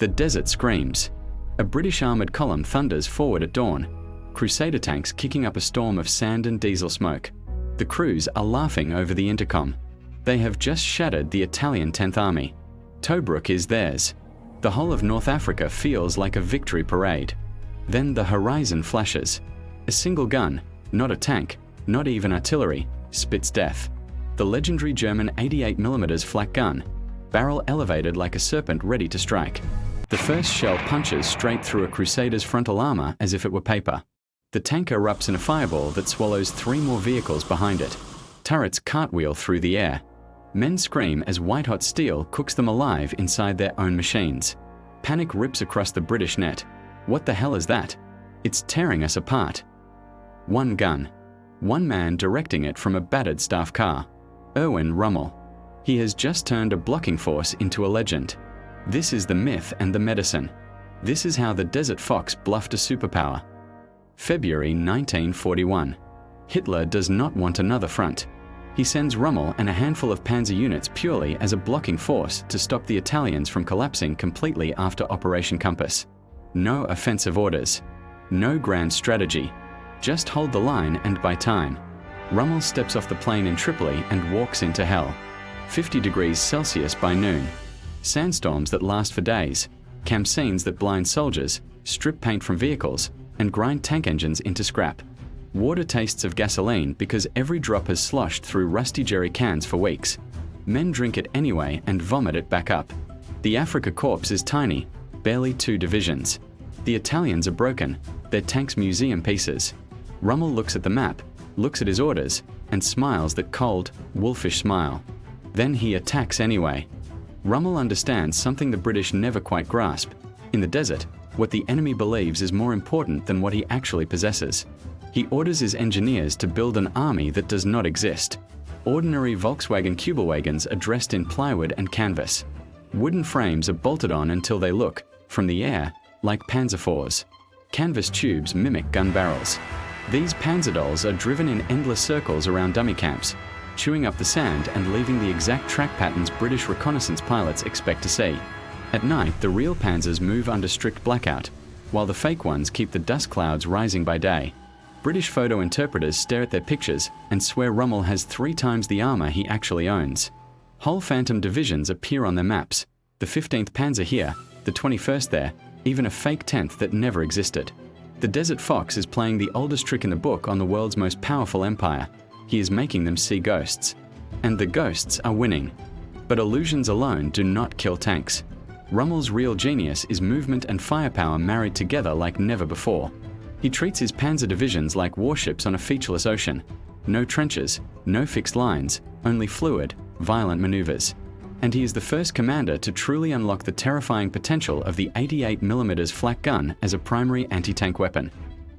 The desert screams. A British armoured column thunders forward at dawn, Crusader tanks kicking up a storm of sand and diesel smoke. The crews are laughing over the intercom. They have just shattered the Italian 10th Army. Tobruk is theirs. The whole of North Africa feels like a victory parade. Then the horizon flashes. A single gun, not a tank, not even artillery, spits death. The legendary German 88mm Flak gun, barrel elevated like a serpent ready to strike. The first shell punches straight through a Crusader's frontal armor as if it were paper. The tank erupts in a fireball that swallows 3 more vehicles behind it. Turrets cartwheel through the air. Men scream as white-hot steel cooks them alive inside their own machines. Panic rips across the British net. What the hell is that? It's tearing us apart. One gun. One man directing it from a battered staff car. Erwin Rommel. He has just turned a blocking force into a legend. This is the myth and the medicine. This is how the Desert Fox bluffed a superpower. February 1941. Hitler does not want another front. He sends Rommel and a handful of panzer units purely as a blocking force to stop the Italians from collapsing completely after Operation Compass. No offensive orders. No grand strategy. Just hold the line and buy time. Rommel steps off the plane in Tripoli and walks into hell. 50 degrees Celsius by noon. Sandstorms that last for days. Camp scenes that blind soldiers, strip paint from vehicles, and grind tank engines into scrap. Water tastes of gasoline because every drop has sloshed through rusty jerry cans for weeks. Men drink it anyway and vomit it back up. The Afrika Korps is tiny, barely 2 divisions. The Italians are broken, their tanks museum pieces. Rommel looks at the map, looks at his orders, and smiles that cold, wolfish smile. Then he attacks anyway. Rommel understands something the British never quite grasp. In the desert, what the enemy believes is more important than what he actually possesses. He orders his engineers to build an army that does not exist. Ordinary Volkswagen Kubelwagens are dressed in plywood and canvas. Wooden frames are bolted on until they look, from the air, like Panzer IVs. Canvas tubes mimic gun barrels. These Panzer Dolls are driven in endless circles around dummy camps, chewing up the sand and leaving the exact track patterns British reconnaissance pilots expect to see. At night, the real Panzers move under strict blackout, while the fake ones keep the dust clouds rising by day. British photo interpreters stare at their pictures and swear Rommel has 3 times the armor he actually owns. Whole phantom divisions appear on their maps, the 15th Panzer here, the 21st there, even a fake 10th that never existed. The Desert Fox is playing the oldest trick in the book on the world's most powerful empire. He is making them see ghosts. And the ghosts are winning. But illusions alone do not kill tanks. Rommel's real genius is movement and firepower married together like never before. He treats his panzer divisions like warships on a featureless ocean. No trenches, no fixed lines, only fluid, violent maneuvers. And he is the first commander to truly unlock the terrifying potential of the 88mm Flak gun as a primary anti-tank weapon.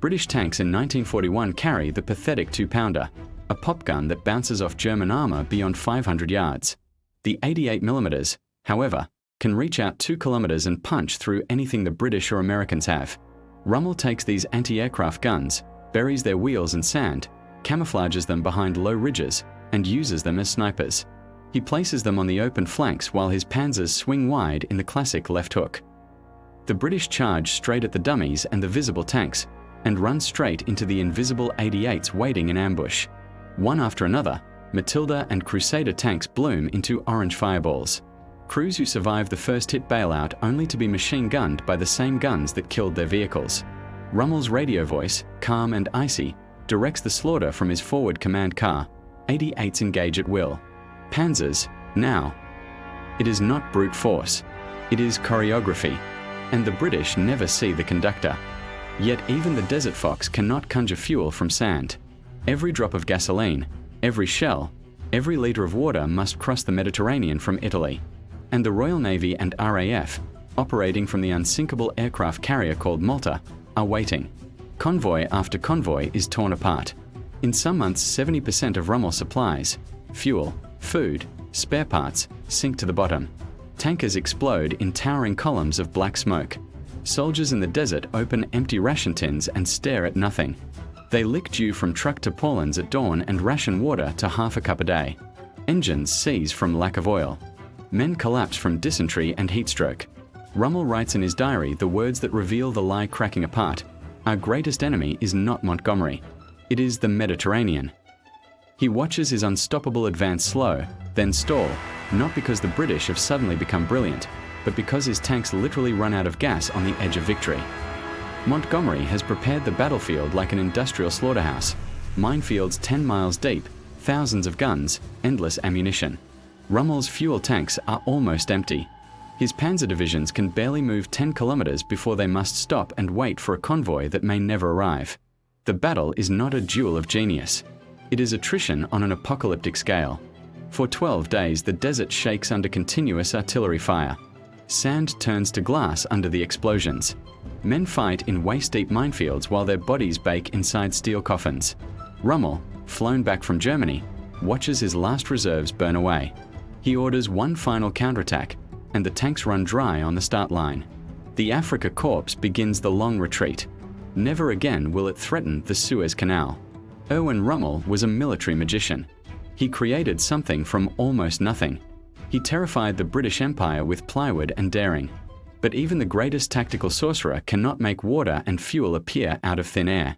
British tanks in 1941 carry the pathetic 2-pounder, a pop gun that bounces off German armor beyond 500 yards. The 88mm, however, can reach out 2 kilometers and punch through anything the British or Americans have. Rommel takes these anti-aircraft guns, buries their wheels in sand, camouflages them behind low ridges, and uses them as snipers. He places them on the open flanks while his panzers swing wide in the classic left hook. The British charge straight at the dummies and the visible tanks, and run straight into the invisible 88s waiting in ambush. One after another, Matilda and Crusader tanks bloom into orange fireballs. Crews who survive the first hit bail out only to be machine-gunned by the same guns that killed their vehicles. Rommel's radio voice, calm and icy, directs the slaughter from his forward command car. 88s engage at will. Panzers, now. It is not brute force. It is choreography. And the British never see the conductor. Yet even the Desert Fox cannot conjure fuel from sand. Every drop of gasoline, every shell, every liter of water must cross the Mediterranean from Italy. And the Royal Navy and RAF, operating from the unsinkable aircraft carrier called Malta, are waiting. Convoy after convoy is torn apart. In some months, 70% of Rommel's supplies, fuel, food, spare parts, sink to the bottom. Tankers explode in towering columns of black smoke. Soldiers in the desert open empty ration tins and stare at nothing. They lick dew from truck tarpaulins at dawn and ration water to half a cup a day. Engines seize from lack of oil. Men collapse from dysentery and heatstroke. Rommel writes in his diary the words that reveal the lie cracking apart. Our greatest enemy is not Montgomery. It is the Mediterranean. He watches his unstoppable advance slow, then stall, not because the British have suddenly become brilliant, but because his tanks literally run out of gas on the edge of victory. Montgomery has prepared the battlefield like an industrial slaughterhouse. Minefields 10 miles deep, thousands of guns, endless ammunition. Rommel's fuel tanks are almost empty. His panzer divisions can barely move 10 kilometers before they must stop and wait for a convoy that may never arrive. The battle is not a duel of genius. It is attrition on an apocalyptic scale. For 12 days, the desert shakes under continuous artillery fire. Sand turns to glass under the explosions. Men fight in waist-deep minefields while their bodies bake inside steel coffins. Rommel, flown back from Germany, watches his last reserves burn away. He orders one final counterattack, and the tanks run dry on the start line. The Afrika Korps begins the long retreat. Never again will it threaten the Suez Canal. Erwin Rommel was a military magician. He created something from almost nothing. He terrified the British Empire with plywood and daring. But even the greatest tactical sorcerer cannot make water and fuel appear out of thin air.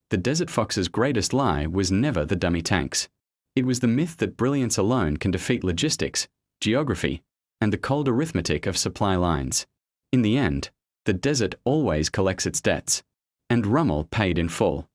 The Desert Fox's greatest lie was never the dummy tanks. It was the myth that brilliance alone can defeat logistics, geography, and the cold arithmetic of supply lines. In the end, the desert always collects its debts. And Rommel paid in full.